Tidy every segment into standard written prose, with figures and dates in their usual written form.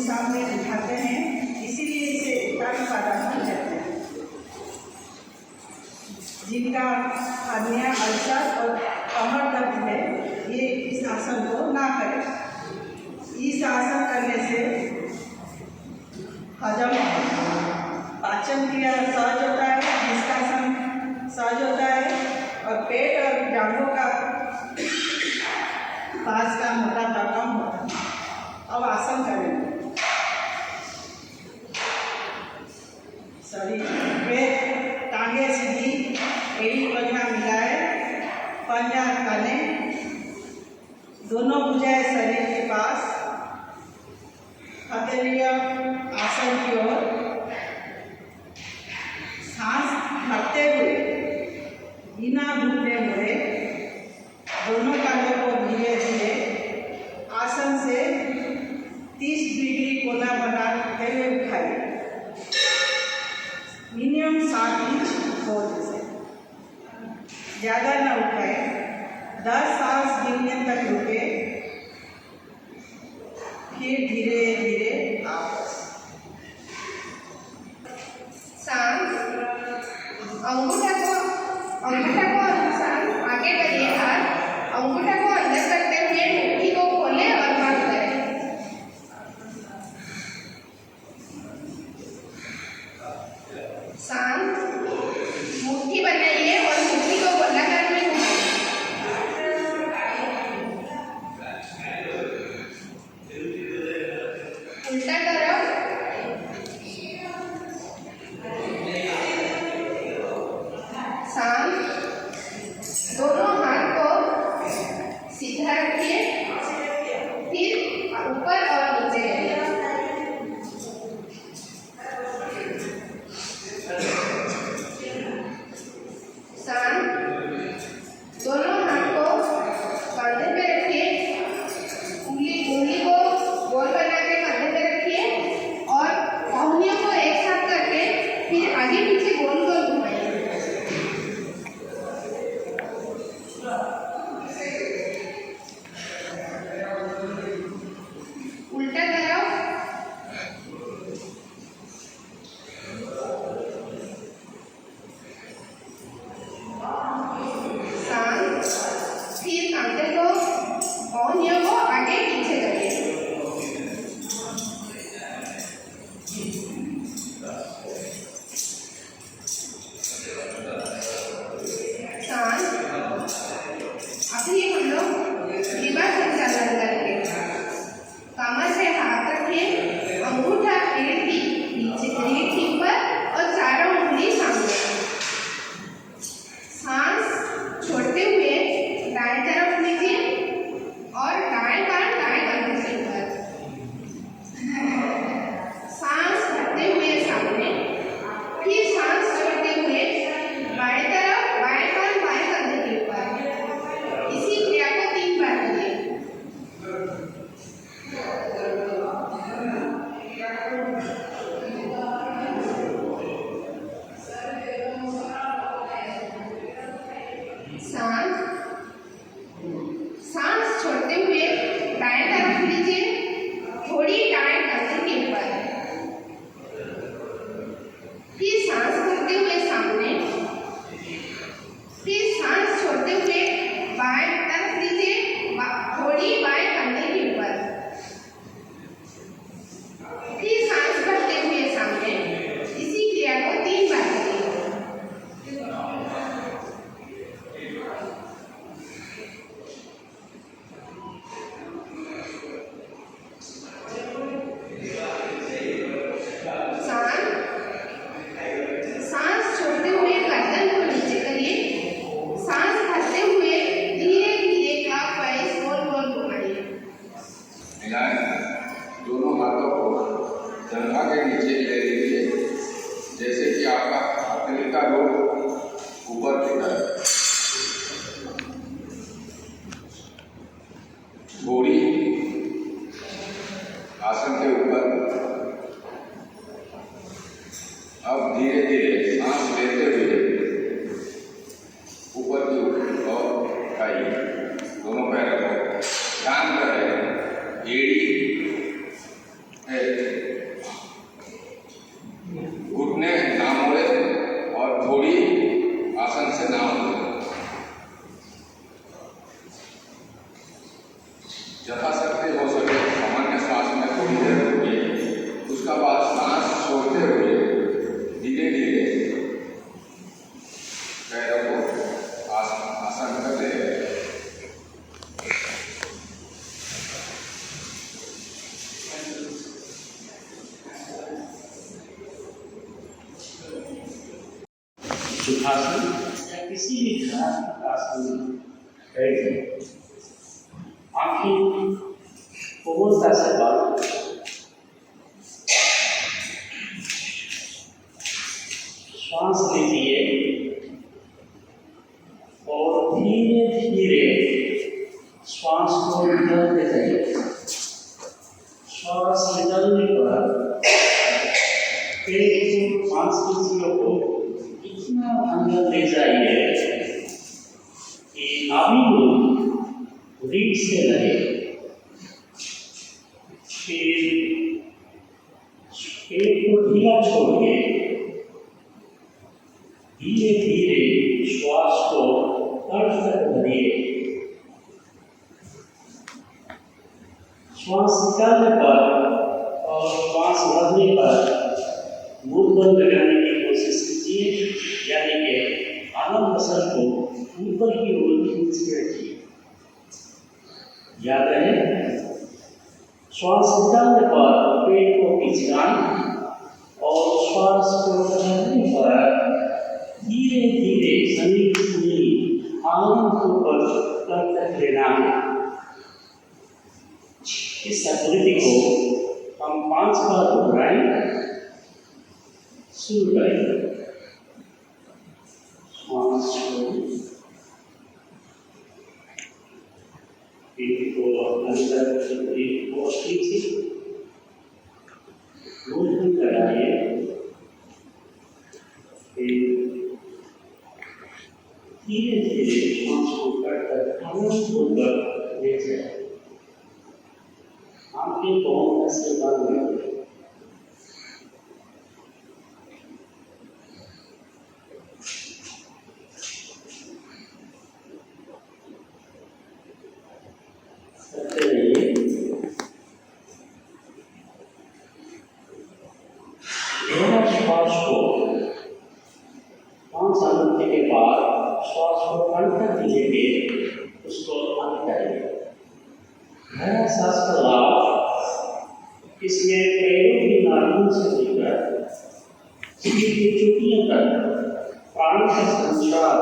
दिशा में उठाते हैं, इसीलिए इसे उत्तानपादासन कहते हैं। जिनका हर्निया, अल्सर और कमर दर्द है, ये इस आसन को ना करें। इस आसन करने से हजम, पाचन क्रिया सहज होता है, निष्कासन सहज होता है और पेट और जांघों का पास का मोटापा कम होता है। अब आसन करें। शरीर पे टांगे सीधी, एड़ी पंजा मिलाए, पंजा तने, दोनों भुजाएं शरीर के पास, हथेलियां आसन की ओर, सांस भरते हुए बिना घुटने मुड़े दोनों कानों को धीरे धीरे आसन से 30 डिग्री कोना बनाते हुए उठाइए। मिनिमम 7 इंच हो, जैसे ज़्यादा ना उठाए। 10 सांस गिनने तक रुके, फिर धीरे धीरे वापस। सांस, अंगूठा को अनुसार आगे बढ़िए और अंगूठा को अंदर करते हुए मुट्ठी को खोलें और बंद करें। सांस, मुट्ठी बनाइए और मुट्ठी को गोलाकार में उल्टा करो। सांस, सुखासन या किसी भी ध्यानात्मक आसन में बैठ जाए। आंखें कोमलता से बंद, श्वास लीजिए और धीरे धीरे श्वास को निकालते जाइए। श्वास निकालने पर पेट की मांसपेशियों को इतना अंदर ले जाइए कि नाभि में रीढ़ से लगे। फिर पेट को ढीला छोड़िए, धीरे धीरे श्वास को अर्ध तक भरिए। श्वास निकालने पर और श्वास भरने पर मुंह बंद लगाने की कोशिश कीजिए, यानी कि आनंद मसल को ऊपर की ओर खींच के रखिए। याद रहे, श्वास निकालने पर पेट को खिंचना और श्वास को भरने पर धीरे धीरे शरीर की आनंद को ऊपर तक लेना है। इस आकृति को हम 5 बार दोहराएं। शुरू करें। श्वास छोड़ें, पेट को अंदर पेट को खींचिए, मुंह बंद लगाइए, धीरे धीरे श्वास को करकर आनंद होकर ले जाए। आंखें बहुत से बंद करें। करते रहिए। गहरा श्वास को 5 आनंद के बाद श्वास को कंठ तक दीजिए, उसको बंद करिए। गहरा सांस का लाभ इसमें पैरों की नाड़ियों से लेकर शरीर की चोटियों तक प्राण का संचार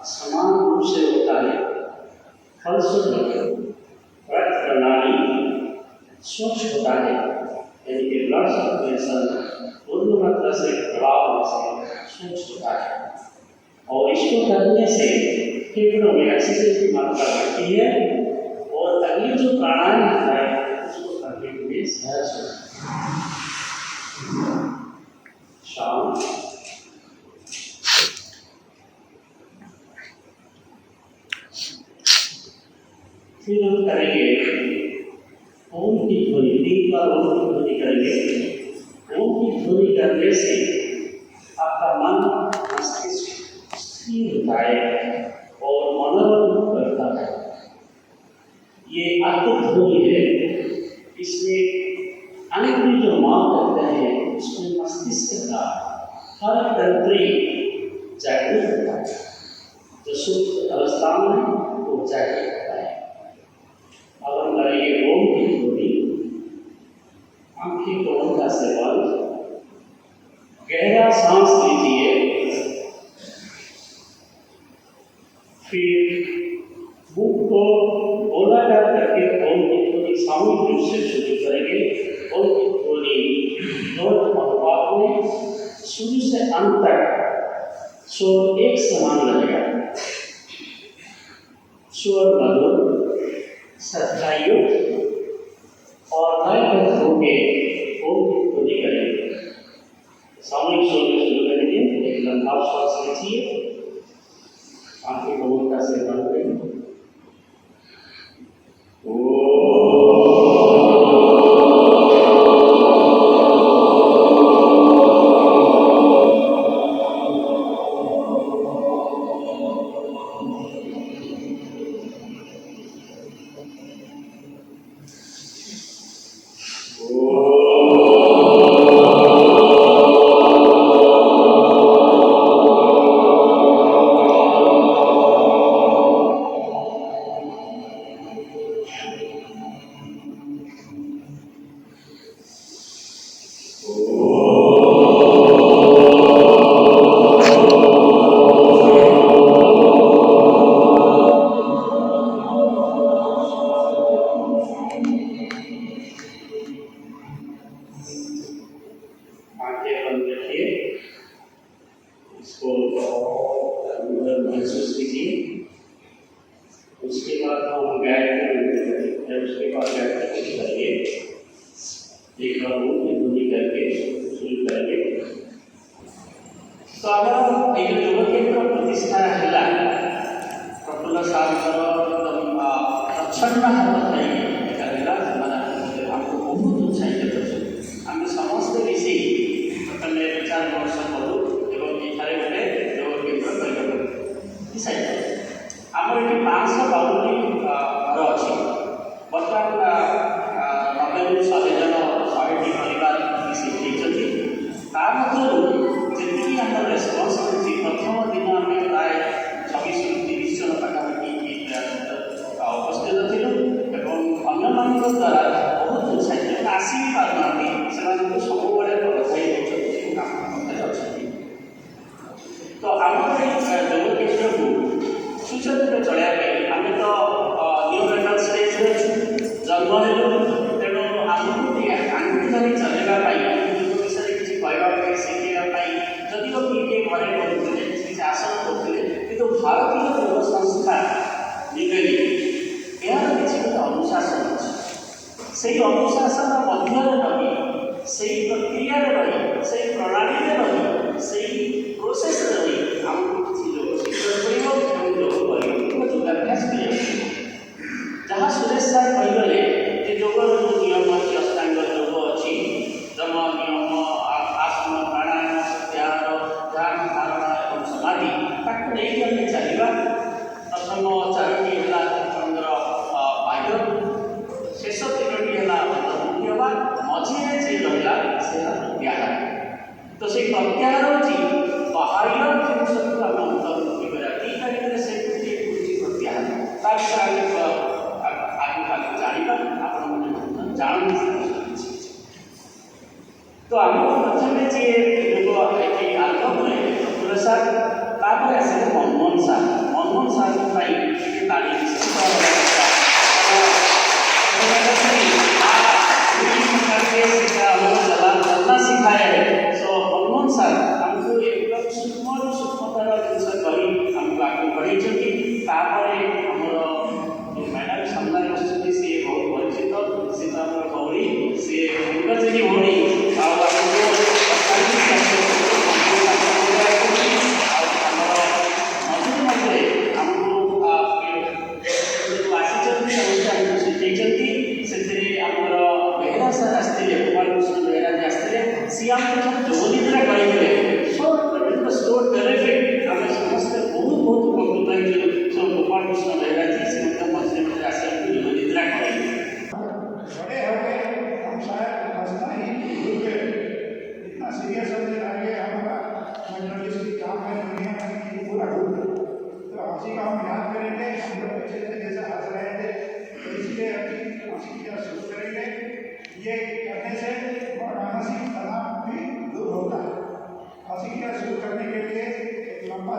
समान रूप से होता है। फलस्वरूप रक्त प्रणाली स्वच्छ होता है, यानी कि ब्लड सर्कुलेशन पूर्ण मात्रा से प्रभाव से स्वच्छ होता है। और इसको करने से फेफड़ों में ऑक्सीजन की मात्रा बढ़ती है और अगली जो प्राणायाम होता है उसको करने के लिए सहज होता है। शाम फिर हम करेंगे ओम की ध्वनि। 3 बार ओम की ध्वनि करेंगे। ओम की ध्वनि करने से आपका मन मस्तिष्क स्थिर होता है और मनोबल बढ़ता है। ये आत्मध्वनि है, इसमें अनेक जो मान करते हैं उसमें मस्तिष्क का हर तंत्री जागृत होता है। जो सुप्त अवस्था में वो जागृत होता है। अब हम करेंगे ओम की ध्वनि। आंखें कोमलता से बंद, गहरा सांस लीजिए, फिर मुख को गोलाकार करके ओम की ध्वनि सामूहिक रूप से शुरू करेंगे। ओम की ध्वनि नोट अनुपात में शुरू से अंत तक स्वर एक समान रहेगा। स्वर मधुर, सत्तायुक्त और लयबद्ध होके ओम की ध्वनि करेंगे। सामूहिक स्वर में शुरू करेंगे। एक लंबा श्वास लीजिए, आंखें कोमलता से बंद करें। महसूस कीजिए। उसके बाद हम गायत्री, उसके बाद गायत्री करिए, एक बार ध्वनि करके शुरू करेंगे। तो आम ये योग केन्द्र प्रतिष्ठा है प्रफुल्ल साहब एकदम प्रच्छन्न हाथ आमको बहुत उत्साहित कर आम समस्ते मिसी प्रथम 4 वर्ष कलु एवं ये गोटे योग केन्द्र डिसाइड आमर ये 552 घर अच्छी बर्तमान 90 ରୁ 100 जन 100टी परिवार मिसी जी आम रेस्पन्सिबिलिटी प्रथम दिन आम प्राय 26 ରୁ 30 जन पाखापाखि उपस्थित थी और अन्य द्वारा बहुत उत्साहित आसी भी पार्टी से सब तो आम योग केन्द्र को सुचारू चलने आम तो न्यूनेटाल स्टेज जन्म हेलु तेणु आमको आंगुठी धरी चलवाई विषय किसी कहवाई शिखाई जदिव किए घरे करुले किसी आसन करुले कि भारतीय योग संस्था निगली यार किसी गोटे अनुशासन अच्छे से अनुशासन मध्य रही से प्रक्रिया रही से प्रणाली रही से प्रोसेस रही आमको किसी योग शिक्षा कर योग कर अभ्यास कर जहाँ सुरेश सर कहले कि योग जो नियम अच्छी अष्टांग योग अच्छी जम नियम आसन प्राणायाम ध्यान ध्यान धारणा और समाधि ताकू नहीं आम चलवा प्रथम 4टी है चंद्र बाह्य शेष 3टी है मुख्य मझे जी रहा से प्रत्याहार तो से प्रत्याहार हूँ बाह्य जिन को आम अंतर्मुखी करा दी तारीख से प्रत्याहार आगे जाना आप जानते तो आम प्रथम जी योग आरंभ हुए प्रफुल्ल सार तापर आसे मनमोहन सार ताली चलना सिखाया है सो मनमोहन सार आमको एकदम सूक्ष्मतर जिन कही आमको आगे बढ़े मैडम सामने बस सी बहुत परिचित सी तो गौरी सी पंकजी भौणी बेहरा सर आसते गोपाल कृष्ण बेहरा जी आसते सी आम योग निद्रा करेंगे सो टेरिफिक आम समस्त बहुत बहुत उपकृत सो गोपाल कृष्ण बेहरा जी से मझे मझे आस योग निद्रा करेंगे बड़े हो गए हम शायद हंसना ही भूल गए इतना सीरियस होने लगे हमारा जर्नलिस्ट काम है दुनिया में पूरा भूल गए तो हंसी का हम याद करेंगे हम लोग अच्छे से जैसे हंस रहे थे तो इसलिए हंसी का शुरू करेंगे ये करने से मानसिक तनाव भी दूर होता है। हंसी का शुरू करने के लिए एक लंबा